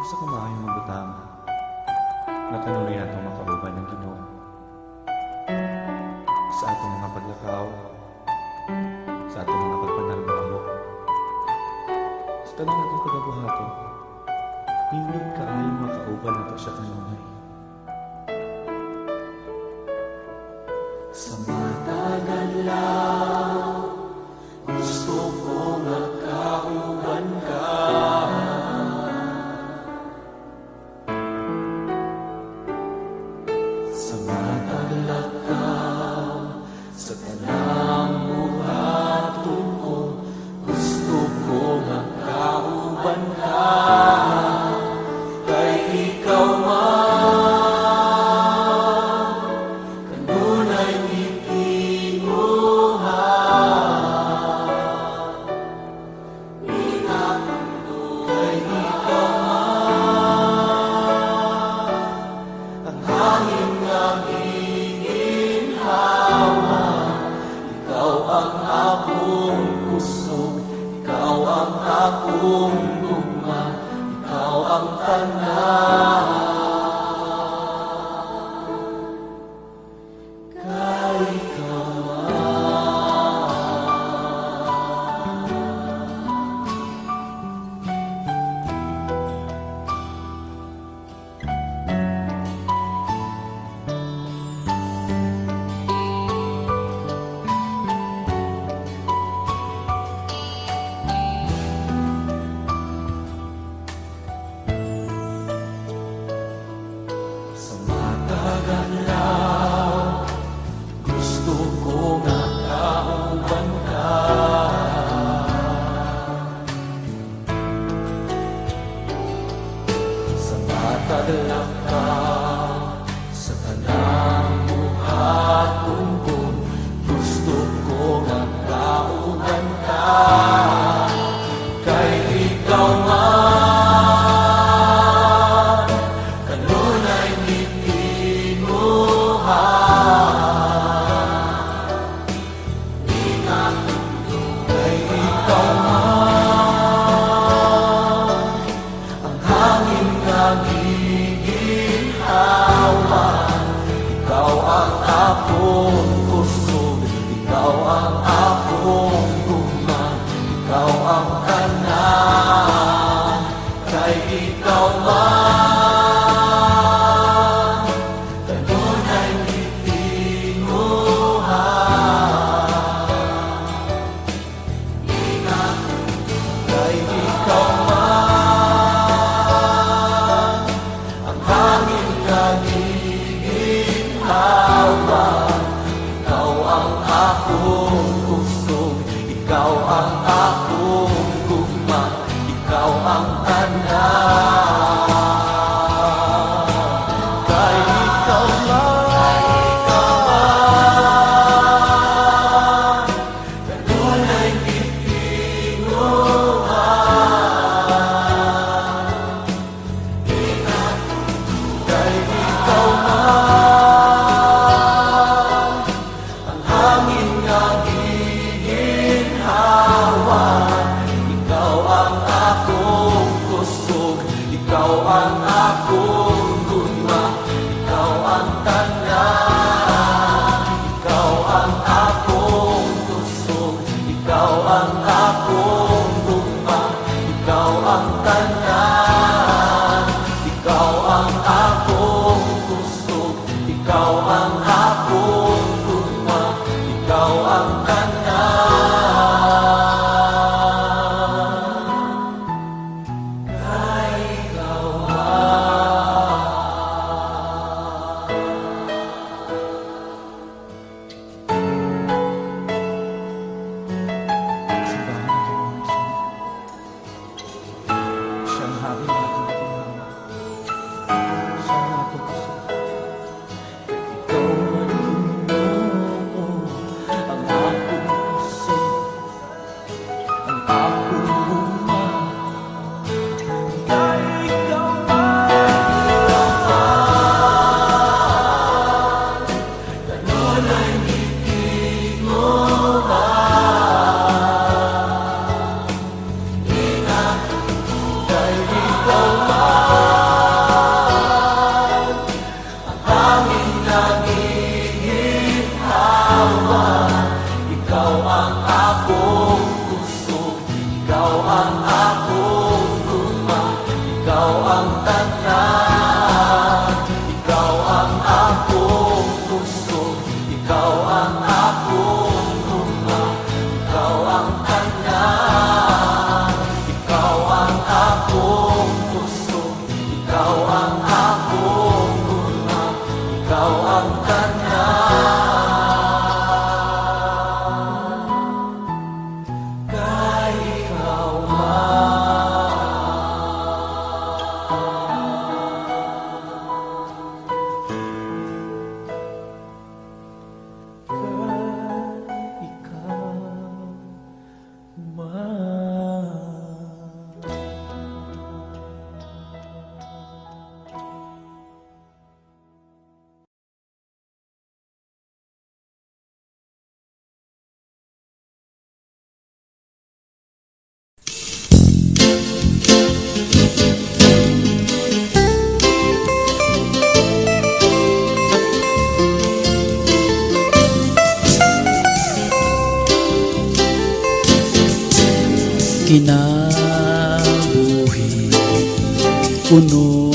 sa kumaayong mga butang na kanunayan itong makauban ng Ginoo sa atong mga paglakaw, sa atong mga pagpanalbamo, sa tanang atong pagabuhato, nindot ka ay makauban na ito sa kanunay. Sa matagal lang, gusto ko magkauban ka. Sa matagal ka, sa tanang buhaton ko, gusto ko magkauban ka. Kay ikaw man, kanunay akong gugma, ikaw ang tanan. Kay ikaw gusto ko nga kauban ka. Sa matadalak ka, sa tanang buhaton ko, gusto ko nga kauban ka. Kay ikaw man, kanunay ikaw ang akong kusog, ikaw ang akong gugma, ikaw ang tanan. Kay ikaw man, kanunay gitinguhan. Kay ikaw man, ang hangin nagiginawa. Ikaw ang akong kusog, ikaw ang akong gugma, ikaw ang tanan. Kay ikaw man, kanunay gitinguhan. Kay ikaw man, ang hangin nga giginhawa. Ikaw ang akong kusog, ikaw ang akong gugma, ikaw ang tanan. Ikaw ang akong kusog, ikaw ang akong gugma, ikaw ang tanan. Ikaw ang akong kusog, ikaw ang akong gugma, ikaw ang tanan. Kay ikaw Simbahan ng Panginoon, siyang hari ng ating kapinangan. Siya ang ating puso. ikaw man Ginoo, ang akong puso, ang akong gugma. Kay ikaw man, kanunay gitinguhan. Kay ikaw man, kinabuhi kuno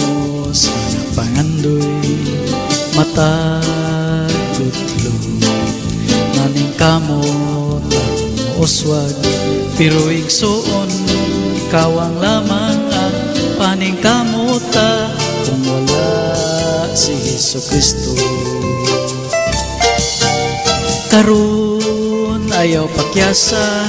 sa pangandoy matag tutlo naning kamot at uswag pero igsuon kawang lamang ang paningkamuta kung wala si Jesucristo. Karon ayaw pakyasa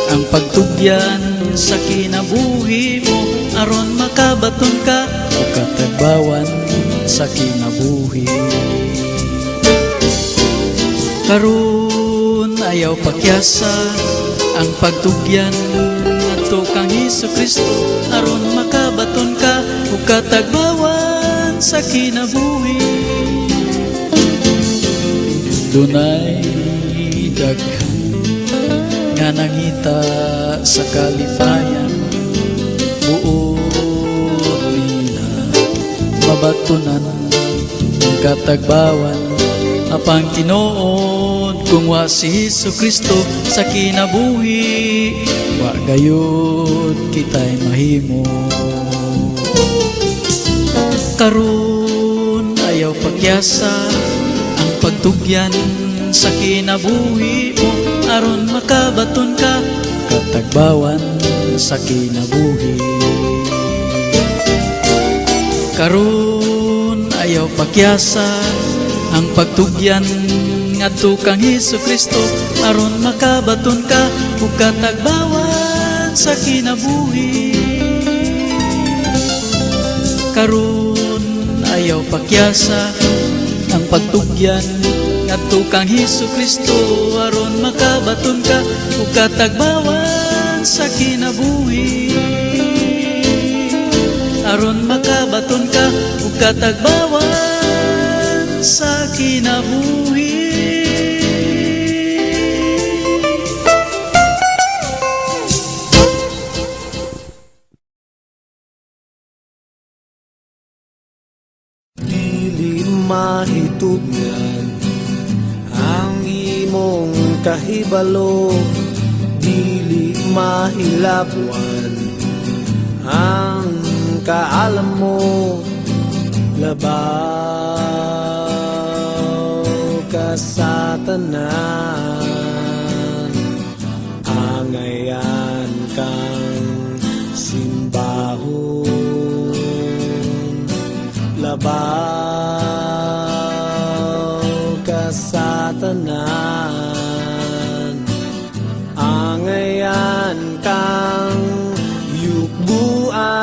ang pagtugyan sa kinabuhi mo aron makabaton ka o katagbawan sa kinabuhi. Karon ayaw pakyasa ang pagtugyan ngadto kang Jesucristo aron makabaton ka ug katagbawan sa kinabuhi. Dunay daghan nga nangita sa kalipayan buot nila mabatunan ang katagbawan apang tinuod kung wa si Jesucristo sa kinabuhi wa gayud kita'y mahimo. Karon ayaw pagyasa ang pagtugyan sa kinabuhi mo aron makabaton ka katagbawan sa kinabuhi. Karon ayaw pagyasa ang pagtugyan ngadto kang Jesucristo aron makabaton ka ug katagbawan sa kinabuhi. Karon ayaw pakyasa ang pagtugyan ngadto kang Jesucristo aron makabaton ka ug katagbawan sa kinabuhi. Aron makabaton ka ug katagbawan sa kinabuhi. Dili mahitugnan ang imong kahibalo, dili mahilabwan ang kaalam mo, labaw ka sa tanan, angayan kang simbahon, labaw ka sa tanan, angayan kang yukbuan,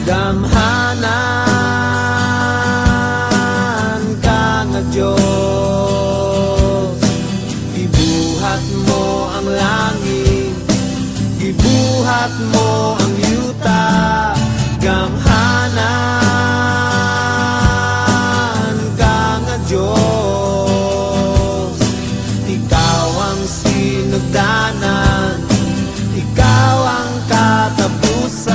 gamhanan ka nga Diyos, gibuhat mo ang langit, gibuhat mo ang yuta, gamhanan ka nga Diyos, ikaw ang sinugdanan, ikaw ang katapusan.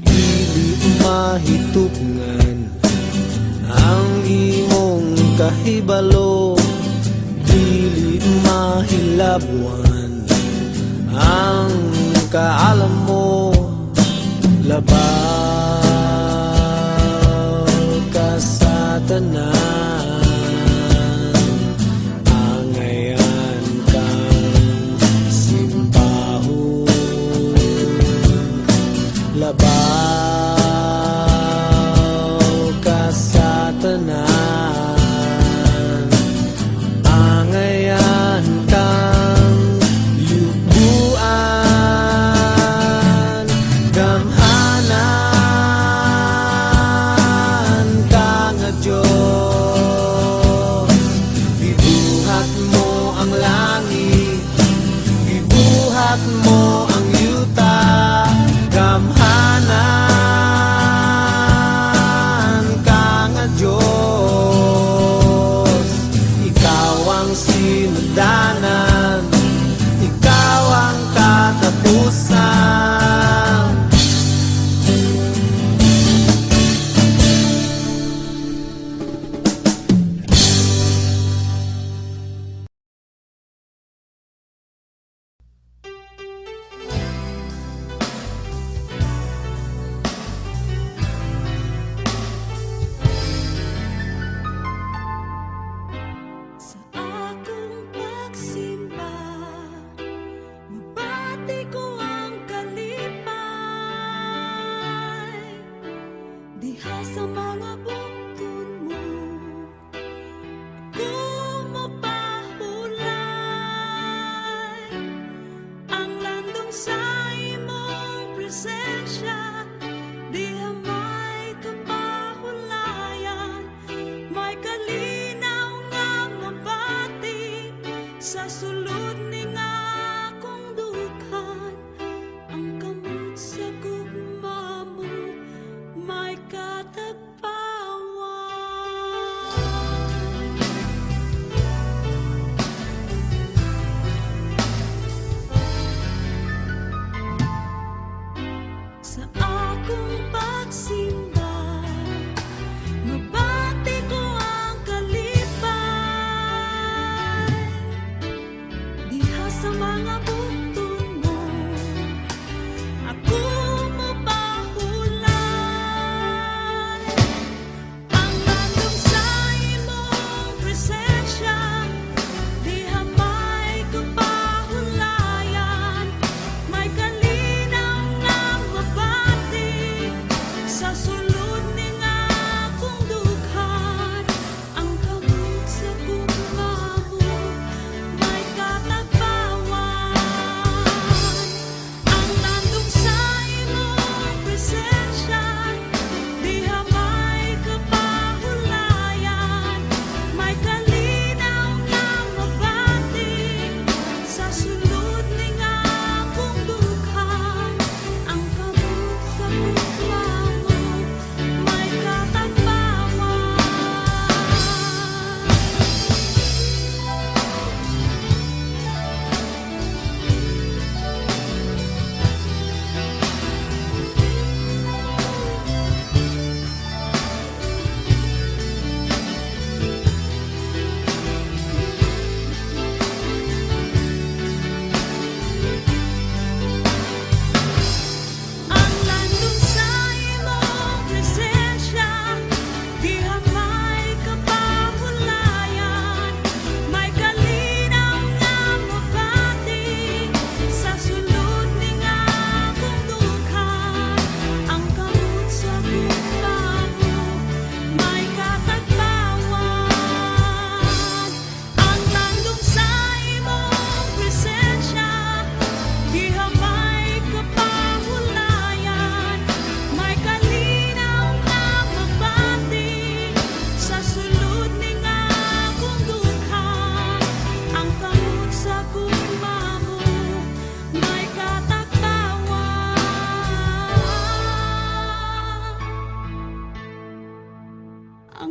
Dili mahitugnan ang imong kahibalo, dili mahilabwan ang kaalam mo, labaw ka sa tanan, angayan kang simbahon, labaw ka sa tanan, angayan kang yukbuan, gamhanan ka nga Diyos,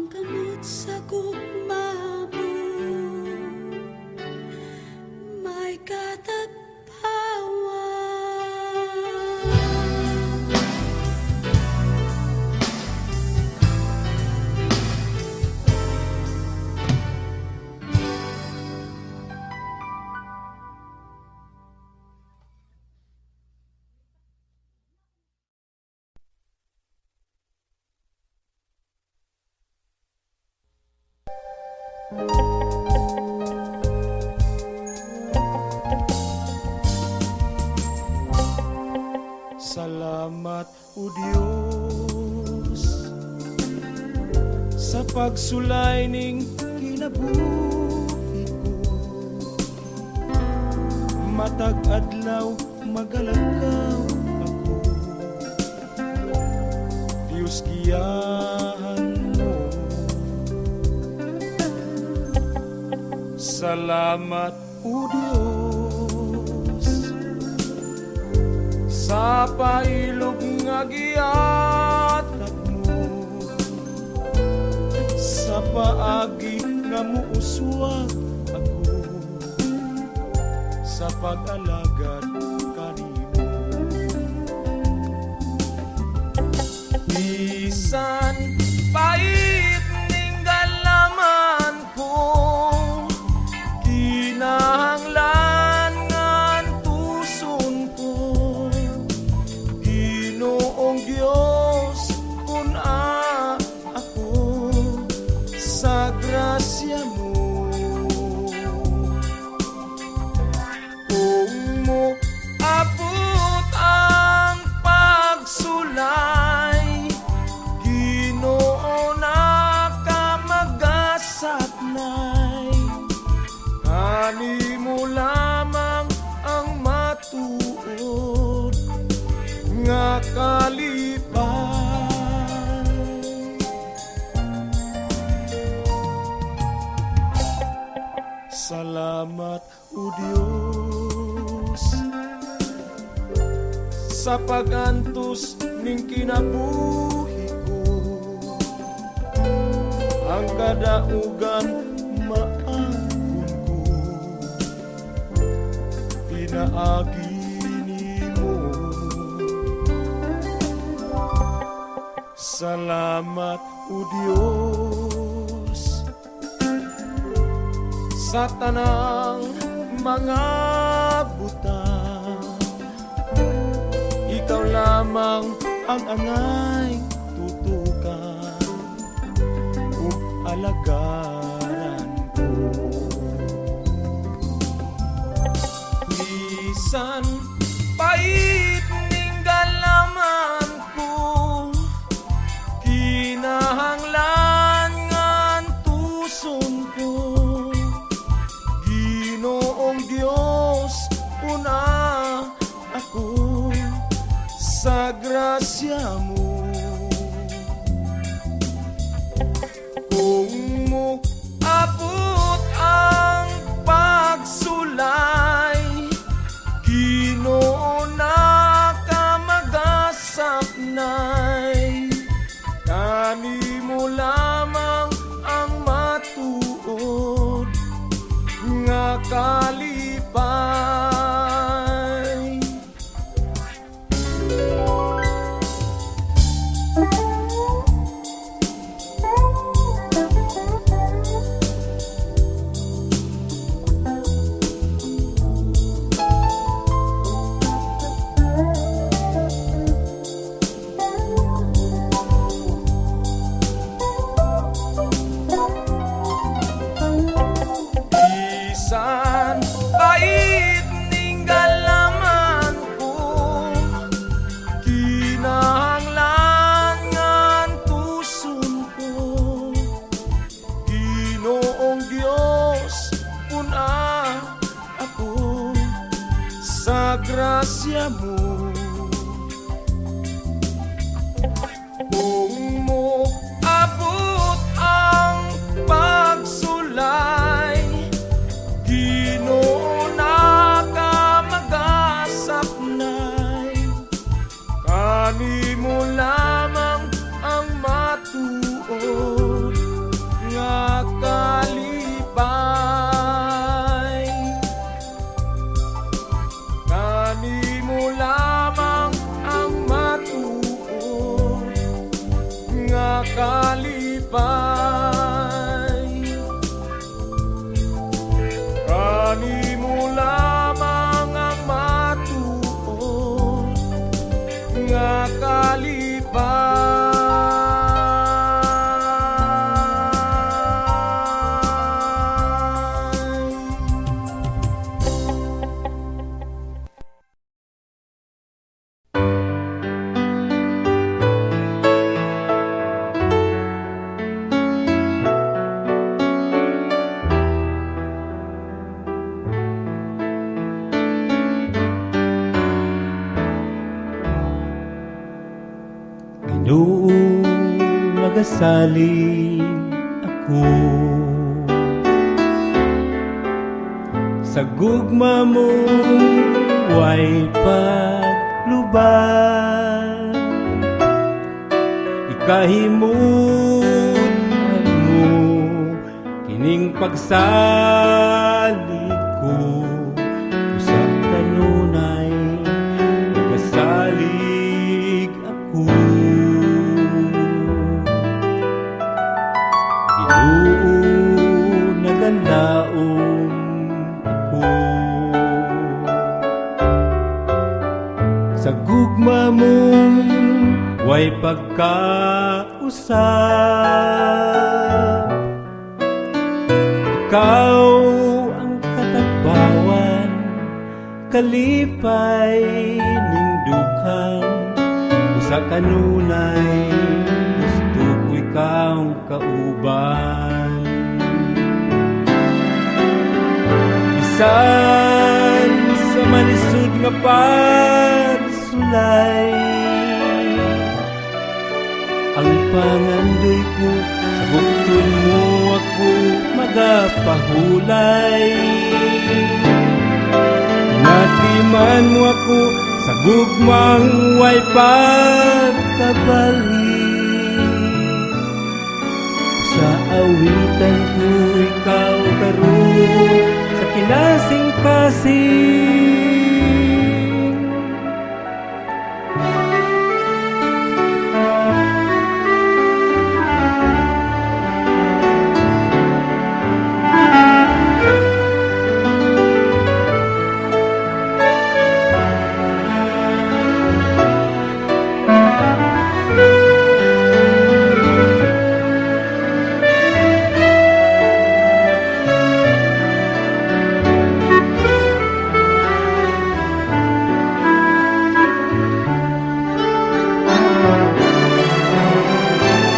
ang kamot sa gugma mo, may katagpawan. Salamat, O Diyos, sa pagsulay ning kinabuhi ko. Matag adlaw magalakaw ako, Diyos giyahan mo. Salamat, O Diyos, sa pailog nga gihatag mo, sa paagi nga muuswag ako, sa pag-alagad kanimo. Bisan pait ning galaman ko, kinahanglan ngan tuson ko, Ginoong Diyos una ako sa grasya mo. Kung mo abot ang pagsulay, Ginoo na ka magasaknay, kanimo lamang ang matuod nga kalipay. Salamat, O Diyos, sa pagantos ning kinabuhi ko. Ang kadaugan maangkon ko, pinaagi nimo. Salamat, O Diyos, sa tanang mga butang. Ikaw lamang ang angay tutukan ug alagaran ko. Bisan pait ning galaman ko, kinahanglan ngan tuson ko, Ginoong Diyos una ako sa grasya mo. Kung mo abot ang pagsulay, Ginoo na ka magasaknay, kanimo lamang ang matuod nga kalipay. Bisan pait ning galaman ko, kinahanglan ngan tuson ko, Ginoong Diyos una ako sa grasya mo. Kung mo abot ang pagsulay, Ginoo na ka magasaknay, kanimo lamang ang matuod nagasalig ako. Sa gugma mo way paglubad, ikahimutan mo kining pagsalig ko. Sa kanunay nagasalig ako. Ginoo nagalaom ako. Sa gugma mong way pagkausap, ikaw ang katagbawan, kalipay ning dughan. Sa kanunay gusto ko ikaw kauban. Bisan sa malisud nga pagsulay, ang pangandoy ko sa bukton mo ako magapahulay. Natiman mo ako sa gugmang way pagkabalik. Sa awitan ko ikaw karon sa kinasing-kasing.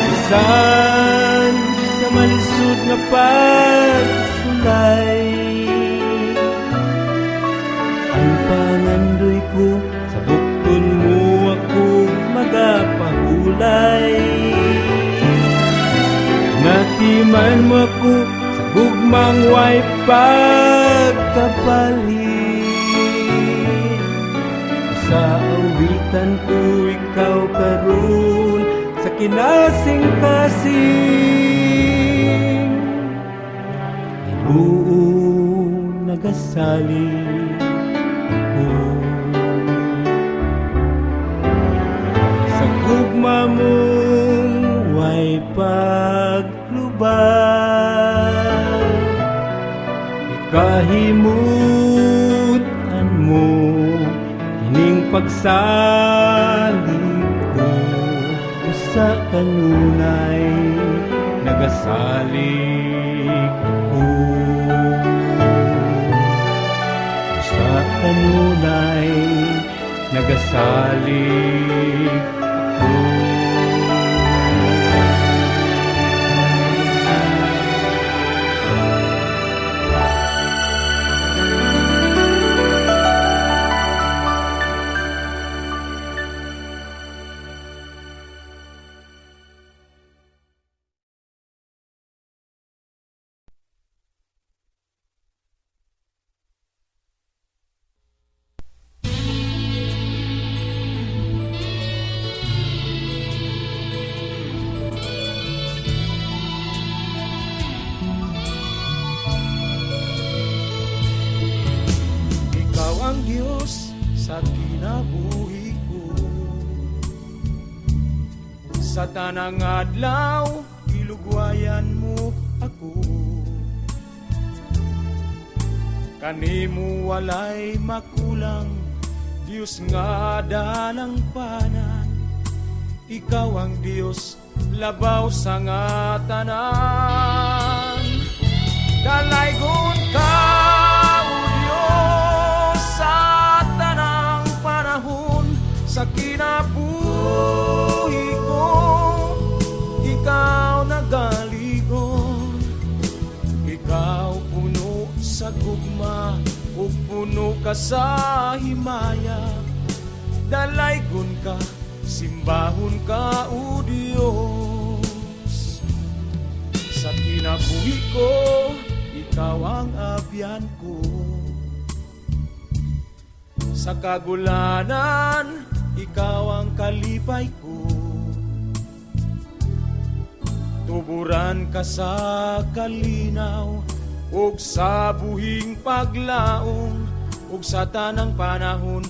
Bisan sa malisud nga pagsulay, ang pangandoy ko sa bukton mo ako magapahulay. Natiman mo ako sa gugmang way pagkapalit. Sa awitan ko ikaw karon sa kinasing-kasing. Ginoo nagasalig ako. Sa gugma mong way paglubad, ikahimutan mo kining pagsalig ko. Sa kanunay nagasalig ako. Sa kanunay nagasalig ako. Ang Diyos sa kinabuhi ko, sa tanang adlaw ilugwayan mo ako. Kanimo walay makulang, Diyos nga dalang panan. Ikaw ang Diyos labaw sa nga tanan. Dalaygon ka sa tanang panahon, sa kinabuhi ko, ikaw nagaligon. Ikaw puno sa gugma, ug puno ka sa himaya. Dalaygon ka, simbahon ka, o Diyos. Sa kinabuhi ko, ikaw ang abyan ko. Sa kagulanan, ikaw ang kalipay ko. Tuburan ka sa kalinaw, ug sa buhing paglaong, ug sa tanang panahon,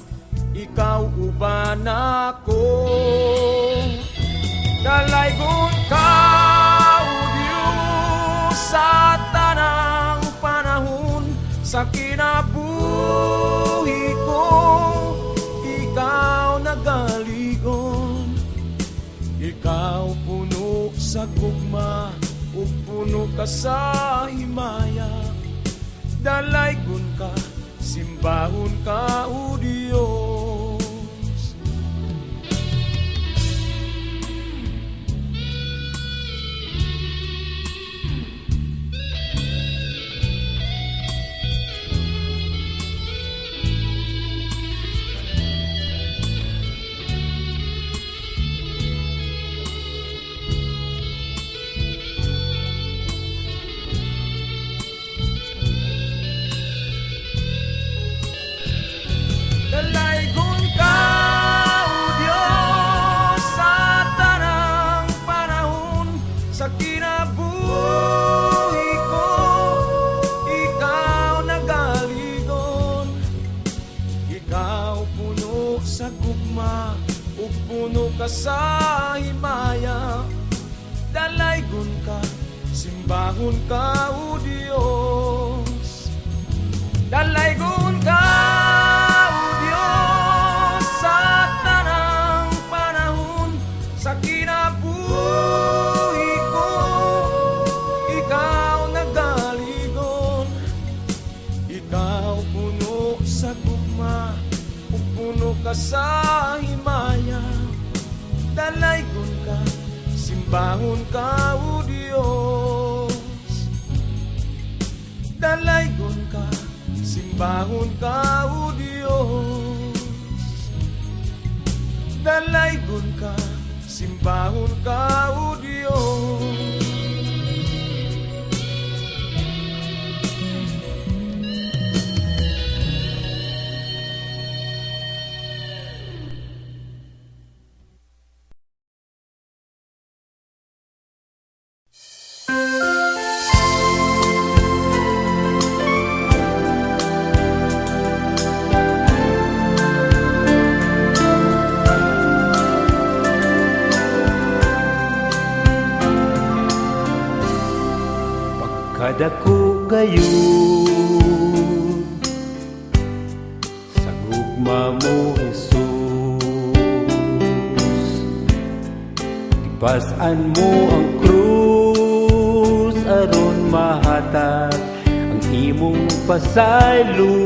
ikaw uban ako. Dalaygon ka, o Diyos, sa tanang panahon, sa kinabuhi ko, ikaw nagaligon. Ikaw puno sa gugma, ug puno ka sa himaya. Dalaygon ka, simbahon ka, o Diyos. Dalaygon ka, o Diyos, sa tanang panahon, sa kinabuhi ko, ikaw nagaligon. Ikaw puno sa gugma, ug puno ka sa himaya. Dalaygon ka, simbahon ka, o Diyos. Dalaygon ka, o Diyos, sa tanang panahon, sa kinabuhi ko, ikaw nagaligon. Ikaw puno sa gugma, ug puno ka sa himaya. Dalaygon ka, simbahon ka, o Diyos. Dalaygon ka, simbahon ka, o Diyos. Dalaygon ka, simbahon ka, o Diyos. Kadako gayon sa gugma mo, Jesus. Ipasan mo ang krus aron mahatag ang imong pasaylo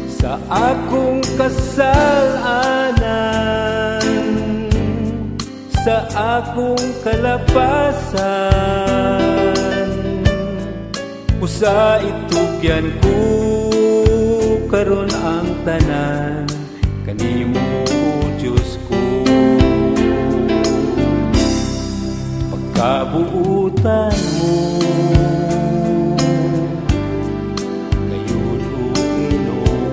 sa akong kasalanan, sa akong kalapasan. Usa itugyan ko karon ang tanan kanimo, o Diyos ko. Pagkabuutan mo gayon, o Ginoo,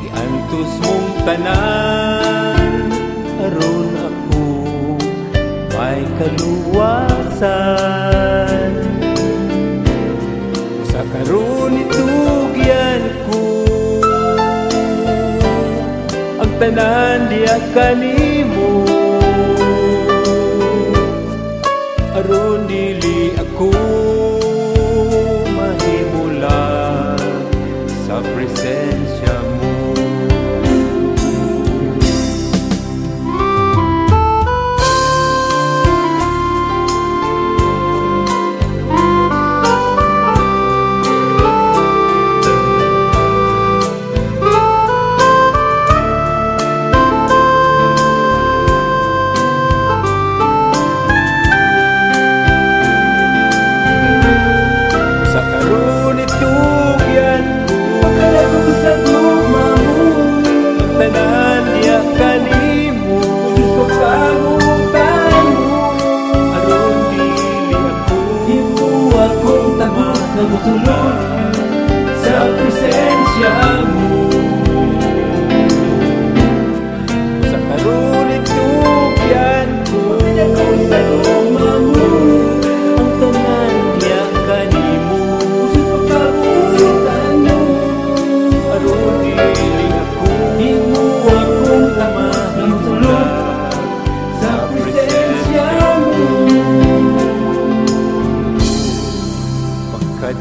iantos mong tanan aron ako may kaluwasan. Sa karon itugyan ko ang tanan diya kanimo, aron dili ako mahimula sa presensya mo.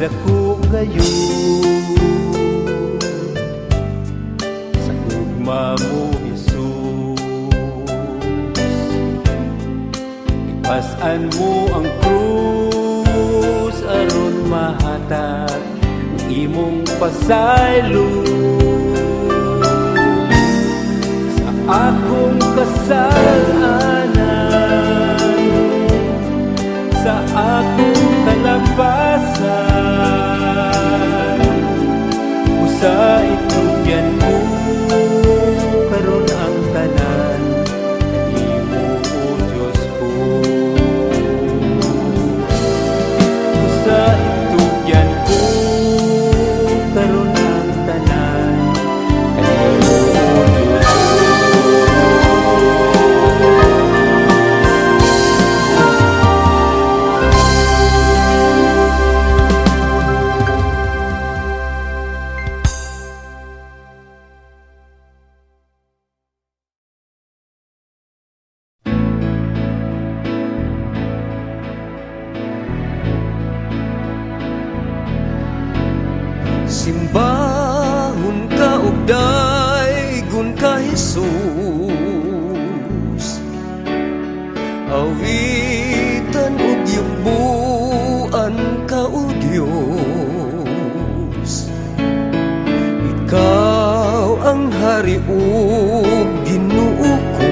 dako ngayon sa gugma mo Jesus. Ipasan mo ang krus aron mahatag ang imong pasaylo sa akong kasalanan, sa akong kalapasan. Usa itugyan mo karon ang tanan kanimo o Diyos ko. Usa itugyan ko karon ang tanan kanimo o Diyos ko. Simbahon ka ug daygon ka Jesus, awitan ug yugbuan ka o Dios. Ikaw ang hari ug Ginoo ko,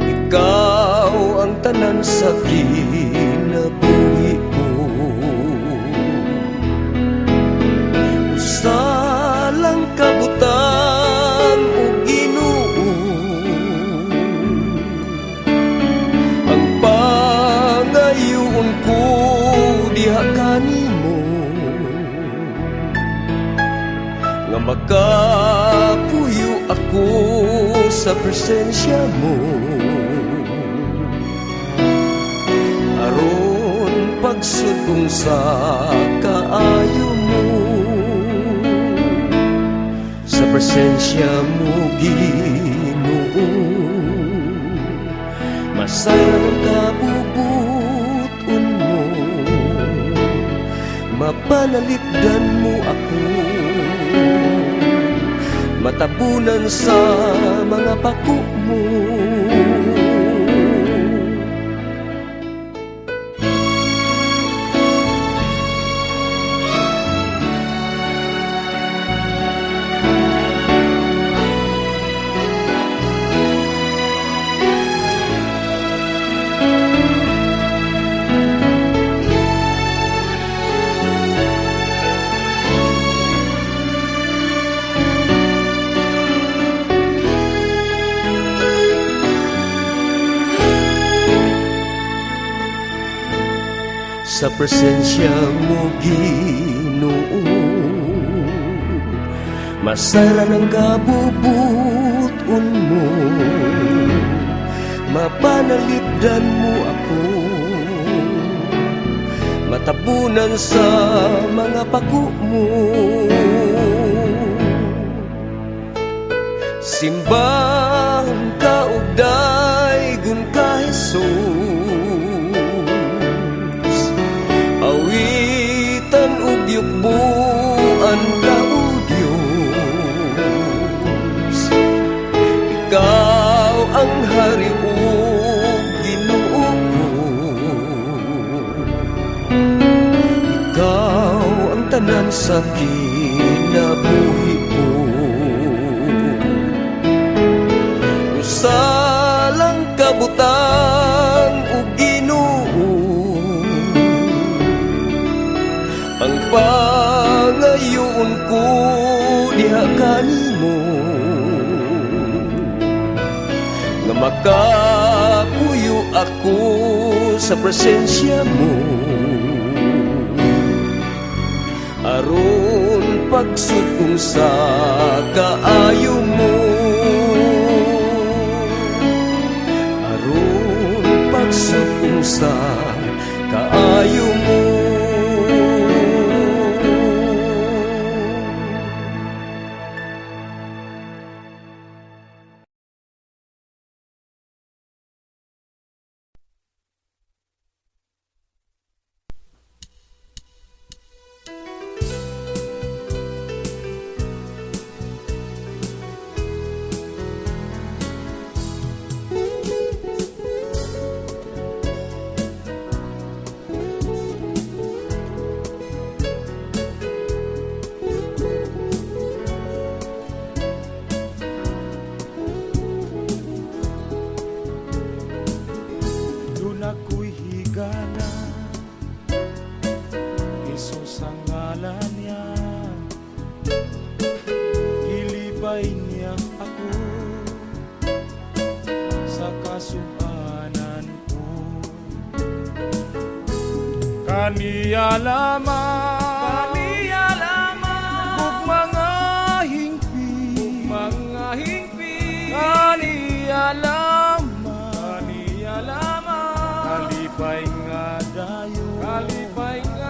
ikaw ang tanan sa kinabuhi ko. Salang kabutang o Ginoo, ang pangayoon ko diha kanimo, nga makapuyo ako sa presensya mo, aron pagsugong sa kaayo mo. Sa presensya mo Ginoo, masaya ang kabubuton mo, mapanaligdan mo ako, matabunan sa mga pako mo. Sa presensya mo Ginoo, masara ng kabubuton mo, mapanaligdan mo ako, matabunan sa mga pako mo. Simbahon ka ug daygon ka Jesus, awitan ug yugbuan ka o Dios. Ikaw ang hari ug Ginoo ko, ikaw ang tanan sa kinabuhi ko. Salang kabutang ug Ginoo, ang pangayoon ko diha kanimo, nga makapuyo ako sa presensya mo, aron pagsugong sa kaayo mo, aron pagsugong sa kaayo mo. Kaniya lamang ug mga hingpit kaniya lamang kalipay nga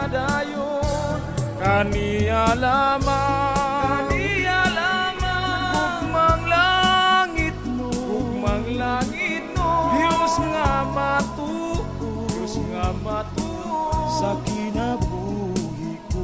dayon kaniya lamang ugmang langit no Dios nga matuo sa kinabuhi ko.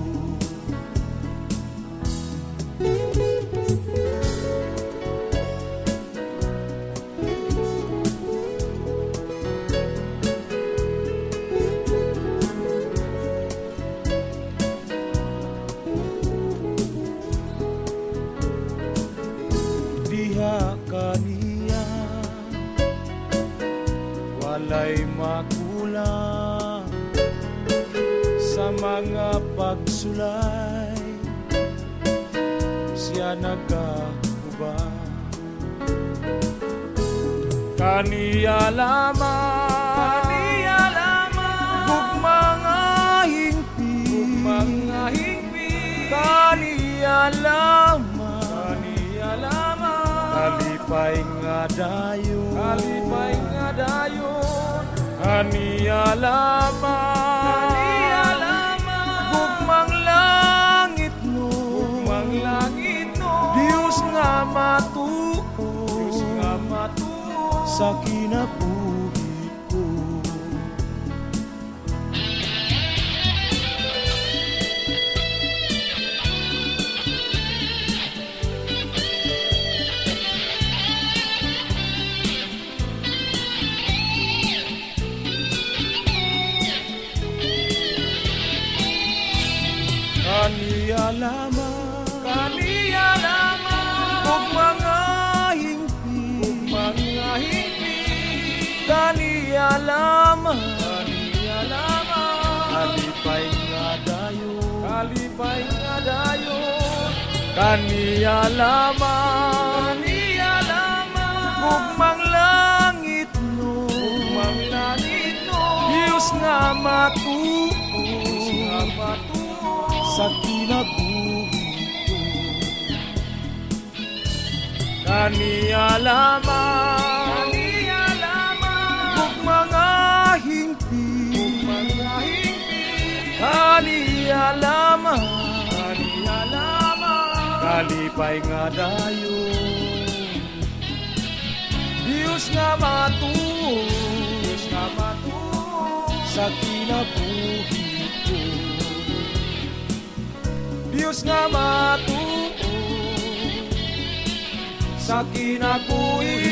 Diha kaniya walay makulang sa mga pagsulay siya nagkahubang kaniya lamang ug mga hingpit kaniya lamang kalipay nga dayon kaniya lamang ugmang langit no Dios nga matuo sa kinabuhi ko. Kaniya lamang ug mga hingpit kaniya lamang kalipay nga dayon kaniya lamang ugmang langit no Dios nga matuo sa kinabuhi ko. Kaniya lamang ug mga hingpit kaniya lamang kalipay nga dayon Dios nga matuo sa kinabuhi ko. Dios nga matuo sa kinabuhi